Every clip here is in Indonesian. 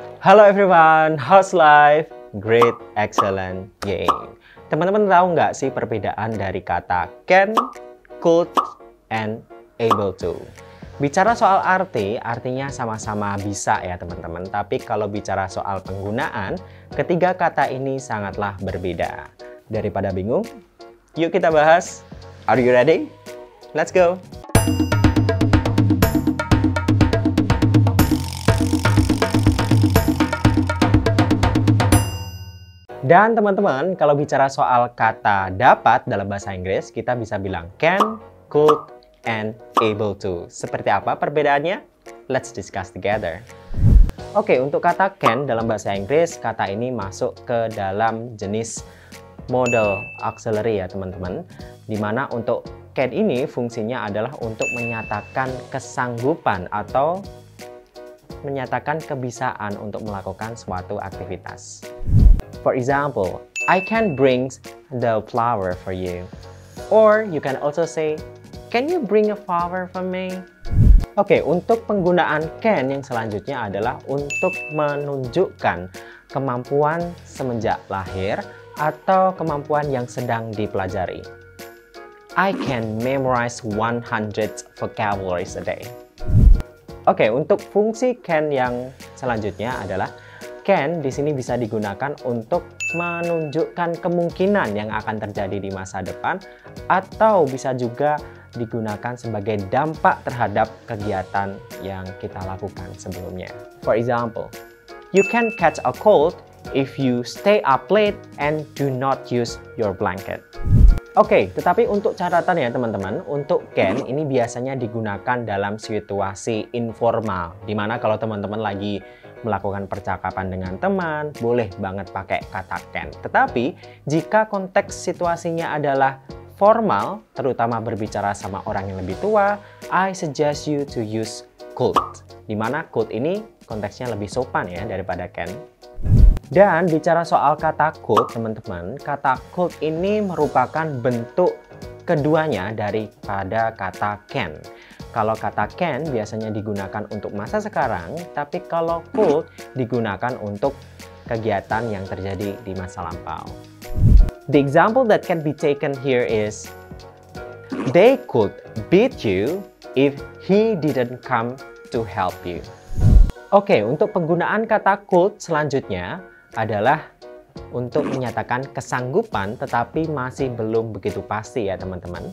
Halo everyone, how's life? Great, excellent, yay. Teman-teman tahu nggak sih perbedaan dari kata can, could, and able to? Bicara soal arti, artinya sama-sama bisa ya teman-teman. Tapi kalau bicara soal penggunaan, ketiga kata ini sangatlah berbeda. Daripada bingung, yuk kita bahas. Are you ready? Let's go! Dan teman-teman, kalau bicara soal kata dapat dalam bahasa Inggris, kita bisa bilang can, could, and able to. Seperti apa perbedaannya? Let's discuss together. Oke, untuk kata can dalam bahasa Inggris, kata ini masuk ke dalam jenis modal auxiliary ya teman-teman. Dimana untuk can ini fungsinya adalah untuk menyatakan kesanggupan atau menyatakan kebisaan untuk melakukan suatu aktivitas. For example, I can bring the flower for you. Or you can also say, can you bring a flower for me? Oke, untuk penggunaan can yang selanjutnya adalah untuk menunjukkan kemampuan semenjak lahir atau kemampuan yang sedang dipelajari. I can memorize 100 vocabularies a day. Oke, untuk fungsi can yang selanjutnya adalah can di sini bisa digunakan untuk menunjukkan kemungkinan yang akan terjadi di masa depan atau bisa juga digunakan sebagai dampak terhadap kegiatan yang kita lakukan sebelumnya. For example, you can catch a cold if you stay up late and do not use your blanket. Oke, tetapi untuk catatan ya teman-teman, untuk can ini biasanya digunakan dalam situasi informal, dimana kalau teman-teman lagi melakukan percakapan dengan teman, boleh banget pakai kata can. Tetapi jika konteks situasinya adalah formal, terutama berbicara sama orang yang lebih tua, I suggest you to use could. Dimana could ini konteksnya lebih sopan ya daripada can. Dan bicara soal kata could, teman-teman, kata could ini merupakan bentuk keduanya daripada kata can. Kalau kata can biasanya digunakan untuk masa sekarang, tapi kalau could digunakan untuk kegiatan yang terjadi di masa lampau. The example that can be taken here is, they could beat you if he didn't come to help you. Oke, untuk penggunaan kata could selanjutnya adalah untuk menyatakan kesanggupan tetapi masih belum begitu pasti ya teman-teman.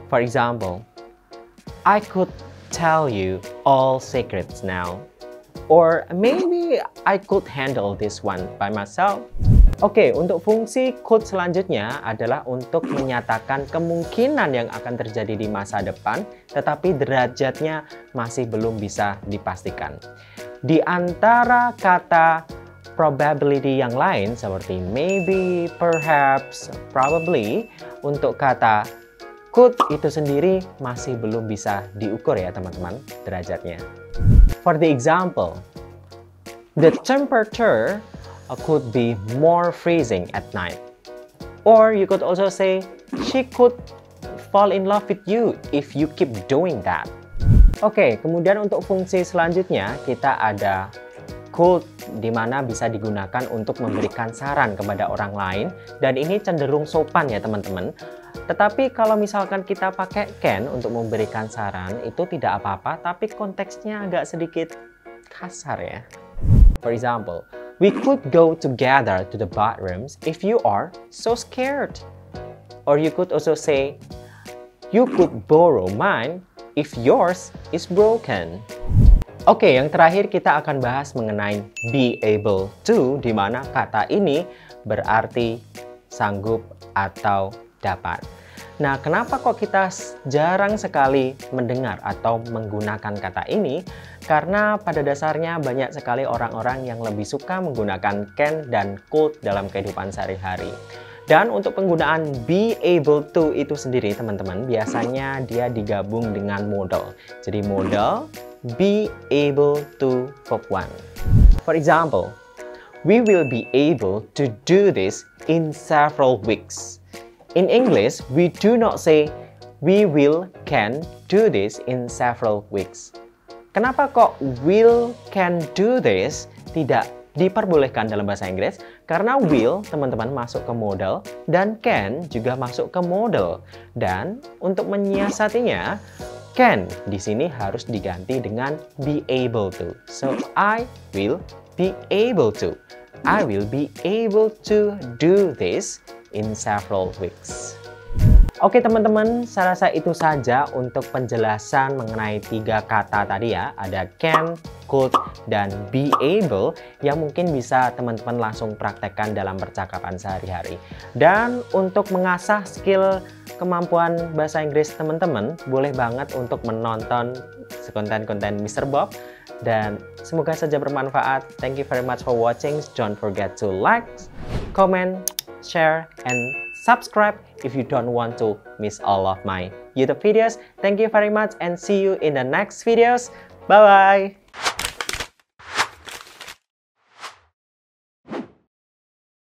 For example, I could tell you all secrets now. Or maybe I could handle this one by myself. Oke, untuk fungsi could selanjutnya adalah untuk menyatakan kemungkinan yang akan terjadi di masa depan, tetapi derajatnya masih belum bisa dipastikan. Di antara kata probability yang lain seperti maybe, perhaps, probably, untuk kata could itu sendiri masih belum bisa diukur ya teman-teman derajatnya. For the example, the temperature could be more freezing at night. Or you could also say, she could fall in love with you if you keep doing that. Oke, kemudian untuk fungsi selanjutnya kita ada could, di mana bisa digunakan untuk memberikan saran kepada orang lain, dan ini cenderung sopan ya teman-teman. Tetapi kalau misalkan kita pakai can untuk memberikan saran, itu tidak apa-apa, tapi konteksnya agak sedikit kasar ya. For example, we could go together to the bathrooms if you are so scared. Or you could also say, you could borrow mine if yours is broken. Oke, yang terakhir kita akan bahas mengenai be able to, di mana kata ini berarti sanggup atau dapat. Nah, kenapa kok kita jarang sekali mendengar atau menggunakan kata ini? Karena pada dasarnya banyak sekali orang-orang yang lebih suka menggunakan can dan could dalam kehidupan sehari-hari. Dan untuk penggunaan be able to itu sendiri teman-teman, biasanya dia digabung dengan modal. Jadi modal be able to verb 1. For example, we will be able to do this in several weeks. In English, we do not say we will can do this in several weeks. Kenapa kok will, can do this tidak diperbolehkan dalam bahasa Inggris? Karena will, teman-teman, masuk ke modal dan can juga masuk ke modal. Dan untuk menyiasatinya, can di sini harus diganti dengan be able to. So, I will be able to. I will be able to do this in several weeks. Oke teman-teman, saya rasa itu saja untuk penjelasan mengenai 3 kata tadi ya. Ada can, could, dan be able yang mungkin bisa teman-teman langsung praktekkan dalam percakapan sehari-hari. Dan untuk mengasah skill kemampuan bahasa Inggris teman-teman, boleh banget untuk menonton konten-konten Mr. Bob. Dan semoga saja bermanfaat. Thank you very much for watching. Don't forget to like, comment, share, and subscribe if you don't want to miss all of my YouTube videos. Thank you very much and see you in the next videos. Bye-bye!